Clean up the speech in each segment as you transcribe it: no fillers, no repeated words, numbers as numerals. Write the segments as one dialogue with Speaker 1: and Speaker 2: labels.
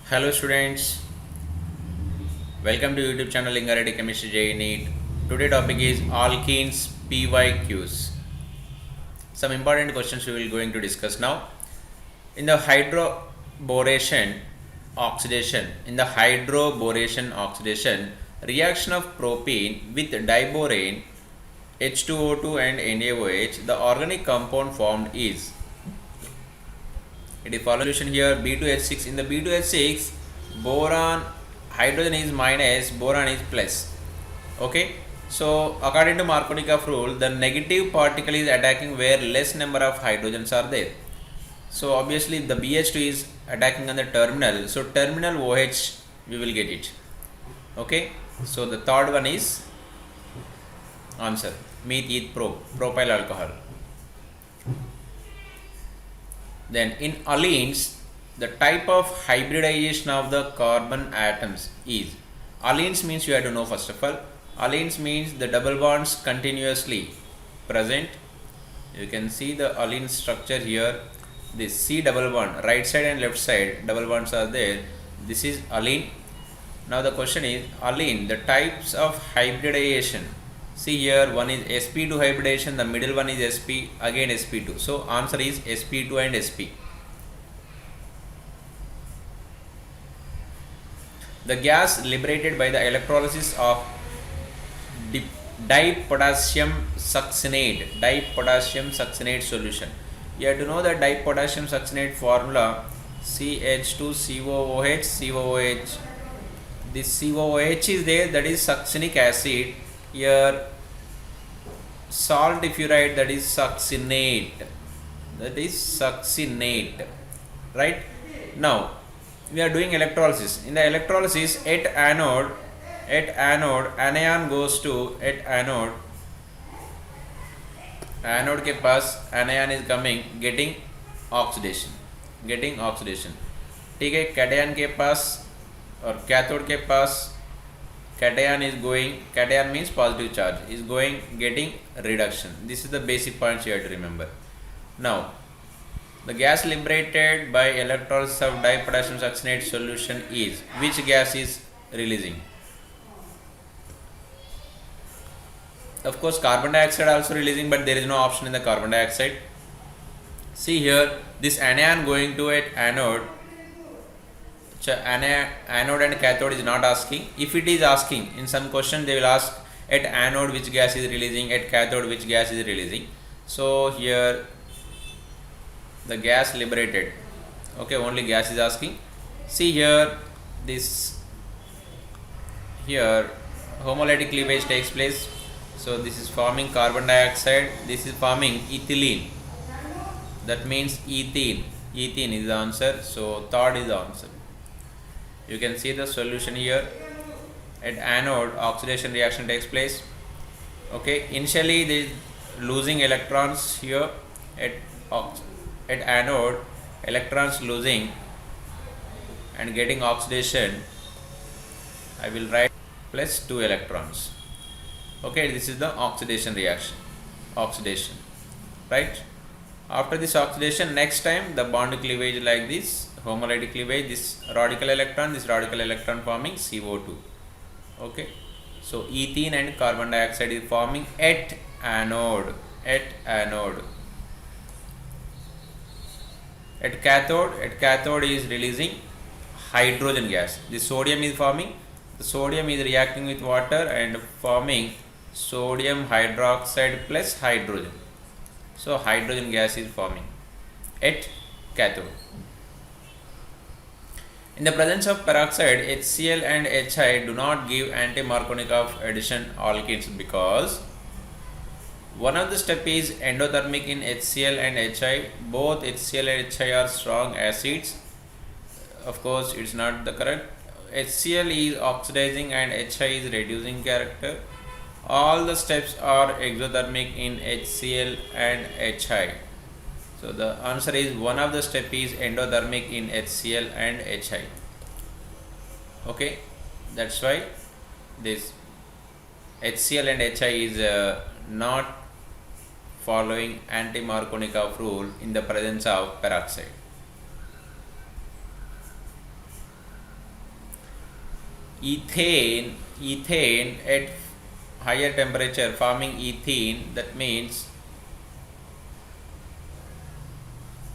Speaker 1: Hello students, welcome to YouTube channel Lingareddy Chemistry JEE NEET. Today topic is alkenes PYQs. Some important questions we will going to discuss now. In the hydroboration oxidation, reaction of propene with diborane H2O2 and NaOH, the organic compound formed is. It is following solution here B2H6. In the B2H6, boron hydrogen is minus, boron is plus. Okay. So according to Markovnikov rule, the negative particle is attacking where less number of hydrogens are there. So obviously the BH2 is attacking on the terminal. So terminal OH we will get it. Okay. So the third one is answer. Propyl alcohol. Then in allenes, the type of hybridization of the carbon atoms is. Allenes means you have to know first of all. Allenes means the double bonds continuously present. You can see the allene structure here. This C double bond, right side and left side double bonds are there. This is allene. Now the question is allene, the types of hybridization. See here, one is sp2 hybridization, the middle one is sp, again sp2. So answer is sp2 and sp. The gas liberated by the electrolysis of dipotassium succinate solution. You have to know the dipotassium succinate formula CH2COOH, COOH. This COOH is there, that is succinic acid. Here salt, if you write, that is succinate, right? Now we are doing electrolysis. In the electrolysis, at anode anion goes to anode के पास anion is coming, getting oxidation. ठीक है, cation के पास और cathode के पास cation is going, cation means positive charge, is going, getting reduction. This is the basic points you have to remember. Now the gas liberated by electrolysis of dipotassium succinate solution is, which gas is releasing? Of course carbon dioxide also releasing, but there is no option in the carbon dioxide. See here, this anion going to at anode. Anode and cathode is not asking. If it is asking, in some question they will ask at anode which gas is releasing, at cathode which gas is releasing. So here the gas liberated, okay, only gas is asking. See here, this here homolytic cleavage takes place. So this is forming carbon dioxide, this is forming ethylene, that means ethene is the answer. So third is the answer. You can see the solution here. At anode, oxidation reaction takes place. Okay, initially they is losing electrons here. At anode, electrons losing and getting oxidation. I will write plus 2 electrons. Okay, this is the oxidation reaction. Right? After this oxidation, next time the bond cleavage like this, homolytic cleavage, this radical electron forming CO2. Okay, so ethene and carbon dioxide is forming at anode. At cathode is releasing hydrogen gas. The sodium is forming, the sodium is reacting with water and forming sodium hydroxide plus hydrogen. So hydrogen gas is forming at cathode. In the presence of peroxide, HCl and HI do not give anti-Markovnikov addition alkenes because one of the step is endothermic in HCl and HI. Both HCl and HI are strong acids. Of course, it's not the correct. HCl is oxidizing and HI is reducing character. All the steps are exothermic in HCl and HI. So the answer is one of the step is endothermic in HCl and HI. Okay, that's why this HCl and HI is not following anti-Markovnikov rule in the presence of peroxide. ethane at higher temperature forming ethene, that means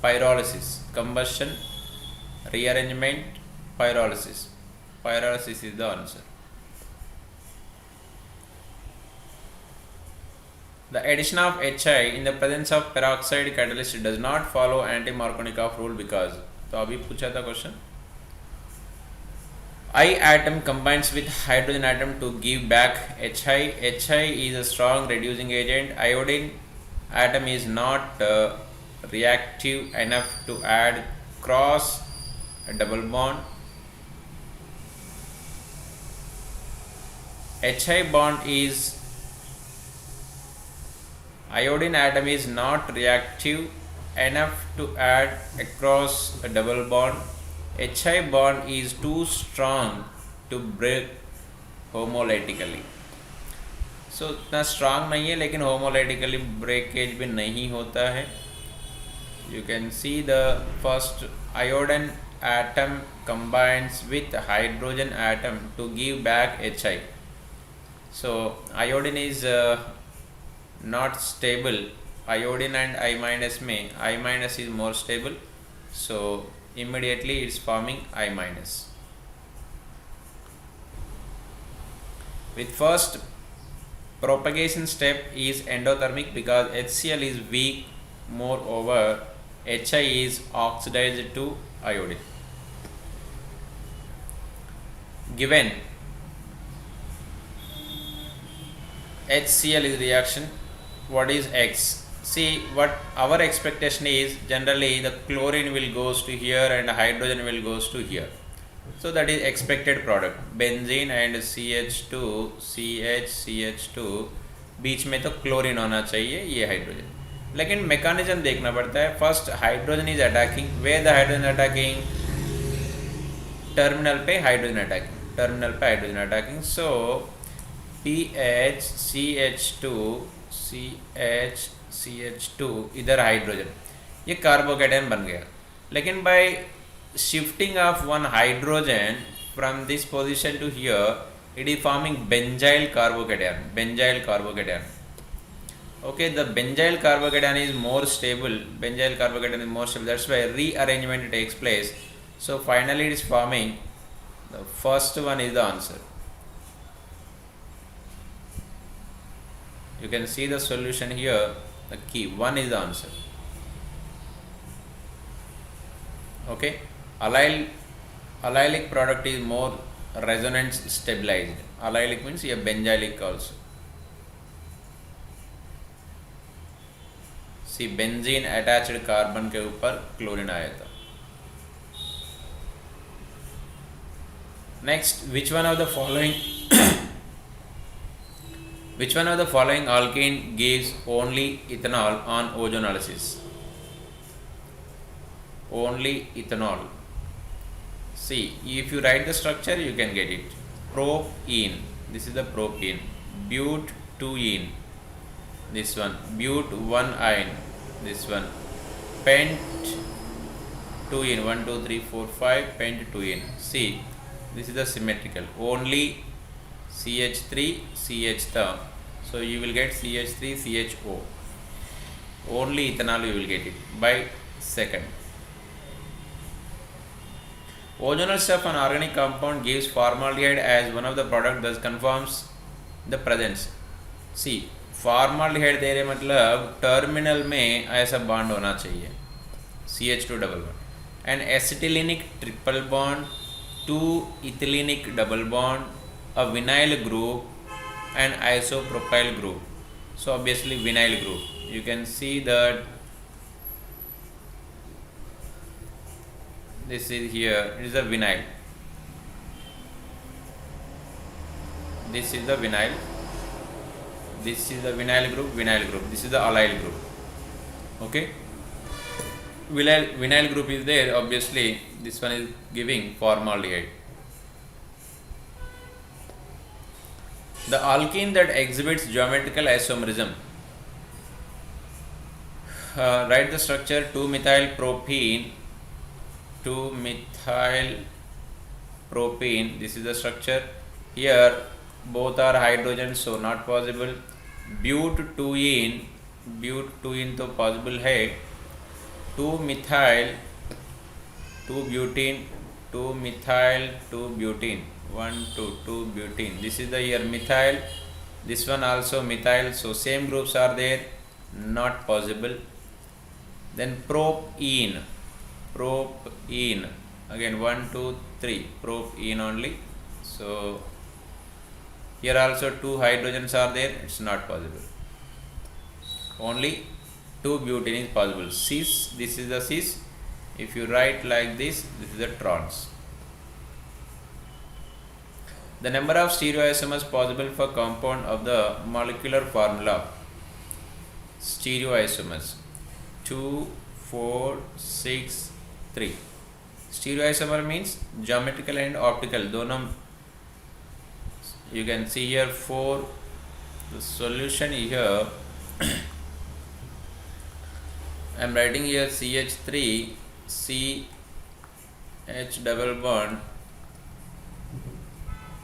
Speaker 1: pyrolysis, combustion, rearrangement, pyrolysis. Pyrolysis is the answer. The addition of HI in the presence of peroxide catalyst does not follow anti-Markovnikov rule because, तो अभी पूछा था question, I atom combines with hydrogen atom to give back HI. HI is a strong reducing agent. Iodine atom is not reactive enough to add cross a double bond. HI bond is, iodine atom is not reactive enough to add across a double bond. HI bond is too strong to break homolytically. So इतना strong नहीं है लेकिन homolytically breakage भी नहीं होता है. You can see the first iodine atom combines with hydrogen atom to give back HI. So iodine is not stable. Iodine and I minus में I minus is more stable. So immediately it's forming I minus. With first propagation step is endothermic because HCl is weak. Moreover, HI is oxidized to iodine. Given HCl is reaction, what is X? See, what our expectation is, generally the chlorine will goes to here and hydrogen will goes to here. So that is expected product. Benzene and CH2, CH2 बीच में तो chlorine होना चाहिए, ये hydrogen. लेकिन mechanism देखना पड़ता है. First hydrogen is attacking, way the hydrogen attacking, terminal पे हाइड्रोजन अटैकिंग, टर्मिनल पे हाइड्रोजन अटैकिंग. सो CH2 इधर हाइड्रोजन, ये कार्बोकेटायन बन गया. लेकिन by shifting of one hydrogen from this position to here, it is forming benzyl carbocation. Okay, the benzyl carbocation is more stable. That's why rearrangement takes place. So finally it is forming, the first one is the answer. You can see the solution here, the key 1 is the answer. Okay, allylic product is more resonance stabilized. Allylic means ये benzylic also. See, benzene attached carbon के ऊपर chlorine आया था. Next, which one of the following alkene gives only ethanol on ozonolysis? Only ethanol. See, if you write the structure, you can get it. Propene, this is the propene. Bute-2-ene, this one. Bute-1-ine, this one. Pent-2-ene, 1, 2, 3, 4, 5. Pent-2-ene. See, this is the symmetrical. Only CH3, CH tha. So you will get CH3, CHO. Only ethanol you will get it by second. Ozonal stuff on organic compound gives formaldehyde as one of the product, thus confirms the presence. See, formaldehyde दे रहे मतलब terminal में ऐसा bond होना चाहिए, CH2 double bond, and acetylenic triple bond, 2 ethylenic double bond, a vinyl group and isopropyl group. So obviously vinyl group. You can see that this is here, it is a vinyl. This is the vinyl. This is the vinyl group. This is the allyl group. Okay. Vinyl group is there. Obviously, this one is giving formaldehyde. The alkene that exhibits geometrical isomerism. Write the structure: 2-methyl propene, 2-methyl propene, this is the structure. Here both are hydrogens, so not possible. But-2-ene, but-2-ene तो possible है. 2-methyl, 2-butene, 2-methyl, 2-butene, 1 2 2-butene. This is the here methyl, this one also methyl, so same groups are there, not possible. Then propene, propene, again 1 2 3, propene only, so here also 2 hydrogens are there, it's not possible. Only 2-butene is possible. Cis, this is the cis. If you write like this, this is the trans. The number of stereoisomers possible for compound of the molecular formula. Stereoisomers 2, 4, 6, 3. Stereoisomer means geometrical and optical. दोनों, you can see here 4. The solution here I am writing here CH3, CH double bond,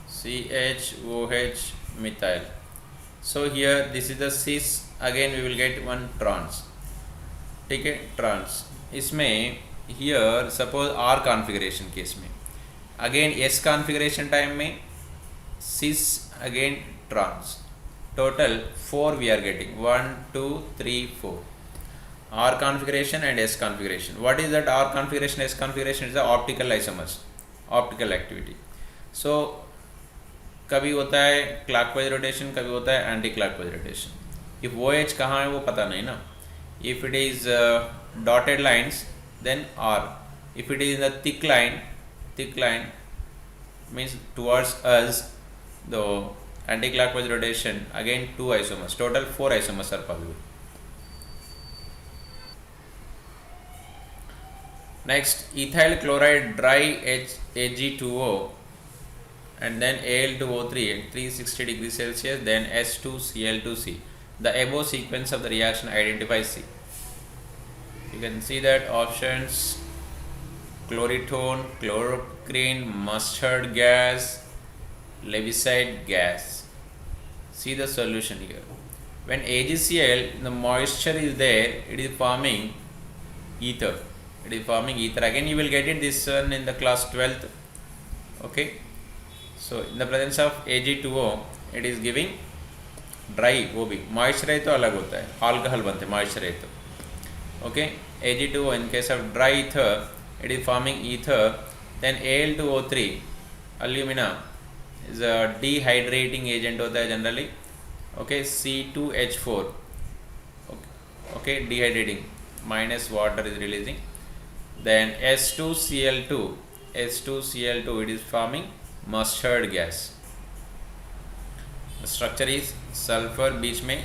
Speaker 1: CHOH methyl. So here this is the cis, again we will get one trans. ठीक है, trans. इसमें here suppose R configuration case में, again S configuration time में cis, again trans. Total 4 we are getting, 1 2 3 4. R configuration and S configuration. What is that R configuration, S configuration? Is the optical isomers, optical activity. So कभी होता है clockwise rotation, कभी होता है anti clockwise rotation. If OH कहाँ है वो पता नहीं ना. If it is dotted lines then R. If it is in the thick line means towards us, the anti clockwise rotation, again 2 isomers, total 4 isomers are possible. Next, ethyl chloride dry Ag2O and then Al2O3 at 360 degrees Celsius, then S2Cl2C. The above sequence of the reaction identifies C. You can see that options: chloritone, chloroquine, mustard gas, Levisite gas. See the solution here. When AgCl, the moisture is there, it is forming ether. Again you will get it this one in the class 12th. Okay, so in the presence of Ag2O it is giving dry. वो भी moisture है तो अलग होता है, alcohol बनते moisture है तो. Okay, Ag2O in case of dry ether it is forming ether. Then Al2O3, alumina, is a dehydrating agent होता है generally. Okay, C2H4. Okay, dehydrating, minus water is releasing. Then S2Cl2, it is forming mustard gas. The structure is sulfur बीच में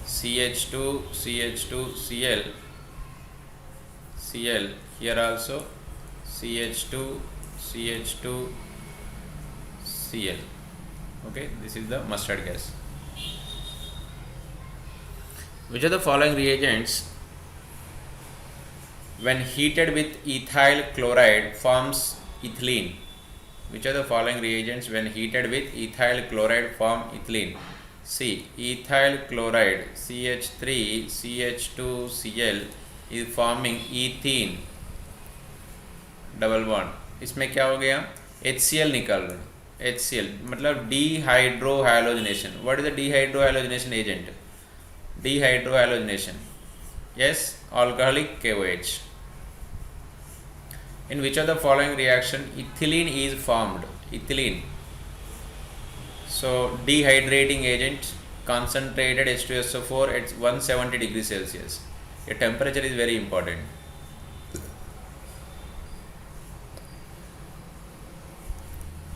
Speaker 1: CH2, Cl, here also CH2, Cl. Okay, this is the mustard gas. Which of the following reagents, when heated with ethyl chloride, forms ethylene? Which of the following reagents, when heated with ethyl chloride, form ethylene? C. Ethyl chloride CH3, CH2, Cl is forming ethene, double bond. इसमें क्या हो गया, HCl निकल रहा है. HCl मतलब dehydrohalogenation. What is the dehydrohalogenation agent? Dehydrohalogenation, yes, alcoholic KOH. In which of the following reaction ethylene is formed? Ethylene. So dehydrating agent, concentrated H2SO4 at 170 degrees Celsius. Your temperature is very important.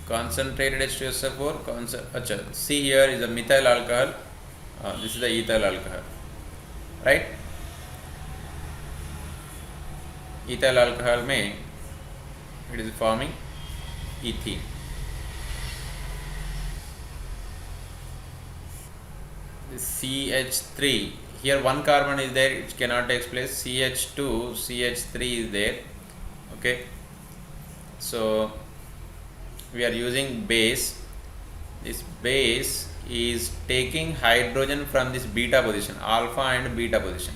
Speaker 1: Concentrated H2SO4. See here is a methyl alcohol. This is the ethyl alcohol, right? Ethyl alcohol में it is forming ethene. CH3, here one carbon is there, it cannot take place. CH2, CH3 is there. Okay, so we are using base. This base is taking hydrogen from this beta position, alpha and beta position.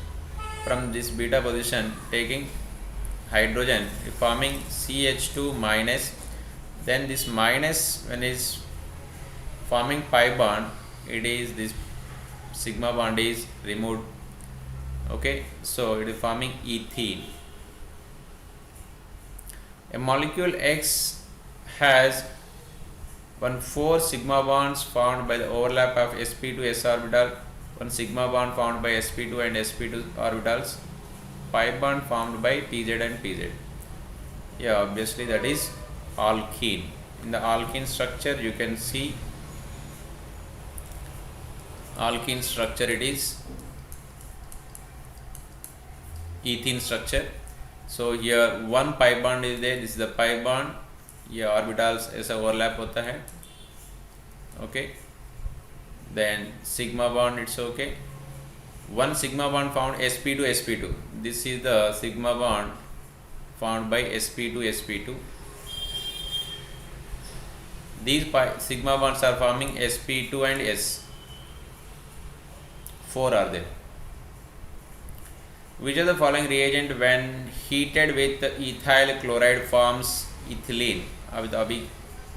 Speaker 1: From this beta position, taking hydrogen, forming CH2 minus. Then this minus, when is forming pi bond, it is this sigma bond is removed. Okay, so it is forming ethene. A molecule X has 4 sigma bonds found by the overlap of sp2 s orbital, 1 sigma bond found by sp2 and sp2 orbitals, pi bond formed by pz and pz. Yeah, obviously that is alkene. In the alkene structure you can see alkene structure, it is ethene structure. So here 1 pi bond is there, this is the pi bond, ये orbitals ऐसा overlap होता है. Okay, then sigma bond, it's okay. 1 sigma bond found sp2 sp2, this is the sigma bond found by sp2 sp2. These sigma bonds are forming sp2 and s. 4 are there. Which of the following reagent when heated with ethyl chloride forms ethylene? Abhi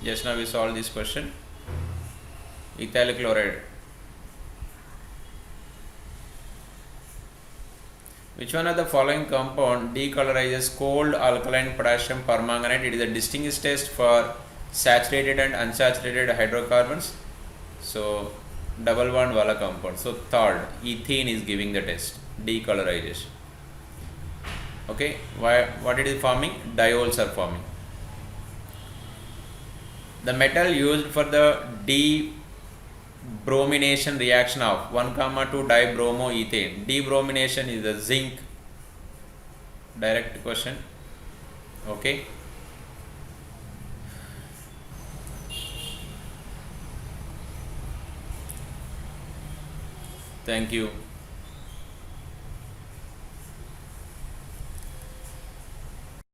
Speaker 1: just now we solved this question. Ethyl chloride. Which one of the following compound decolorizes cold alkaline potassium permanganate? It is a distinguished test for saturated and unsaturated hydrocarbons. So double bond wala compound. So third, ethene is giving the test, decolorization. Okay, what it is forming? Diols are forming. The metal used for the debromination reaction of 1,2 dibromoethane. Debromination is the zinc. Direct question. Okay. Thank you.